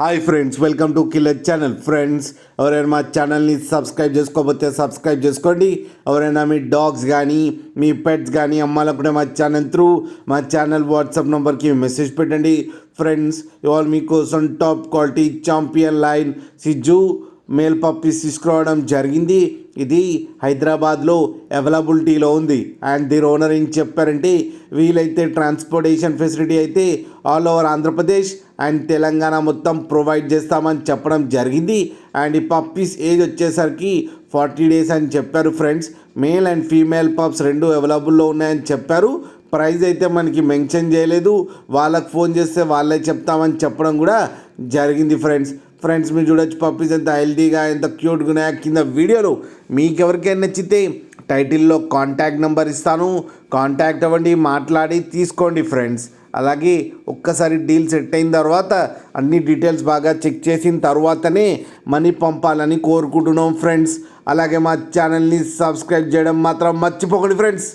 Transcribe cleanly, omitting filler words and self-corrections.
Hi friends, welcome to killer channel. Friends, ఎవరైనా మా ఛానల్ని సబ్స్క్రైబ్ చేసుకోకపోతే సబ్స్క్రైబ్ చేసుకోండి. ఎవరైనా మీ డాగ్స్ కానీ మీ పెట్స్ కానీ అమ్మాలనుకుంటే మా ఛానల్ వాట్సాప్ నెంబర్కి మెసేజ్ పెట్టండి. ఫ్రెండ్స్, ఇవాళ మీకోసం top quality champion line Siju male puppies తీసుకురావడం జరిగింది. ఇది హైదరాబాద్లో అవైలబిలిటీలో ఉంది. అండ్ దీని ఓనర్ ఏం చెప్పారంటే, వీలైతే ట్రాన్స్పోర్టేషన్ ఫెసిలిటీ అయితే all over Andhra Pradesh and Telangana మొత్తం ప్రొవైడ్ చేస్తామని చెప్పడం జరిగింది. అండ్ ఈ పప్పీస్ ఏజ్ వచ్చేసరికి 40 days అని చెప్పారు. Friends, male and female pups రెండు అవైలబుల్లో ఉన్నాయని చెప్పారు. ప్రైస్ అయితే మనకి మెన్షన్ చేయలేదు. వాళ్ళకి ఫోన్ చేస్తే వాళ్ళే చెప్తామని చెప్పడం కూడా జరిగింది. ఫ్రెండ్స్ మీరు చూడొచ్చు పప్పీస్ ఎంత హెల్తీగా ఎంత క్యూట్గా ఉన్నాయో. కింద వీడియోలో మీకు ఎవరికైనా నచ్చితే టైటిల్లో కాంటాక్ట్ నెంబర్ ఇస్తాను, కాంటాక్ట్ అవ్వండి, మాట్లాడి తీసుకోండి. ఫ్రెండ్స్, అలాగే ఒక్కసారి డీల్ సెట్ అయిన తర్వాత అన్ని డీటెయిల్స్ బాగా చెక్ చేసిన తర్వాతనే మనీ పంపాలని కోరుకుంటున్నాం. ఫ్రెండ్స్, అలాగే మా ఛానల్ని సబ్స్క్రైబ్ చేయడం మాత్రం మర్చిపోకండి. ఫ్రెండ్స్.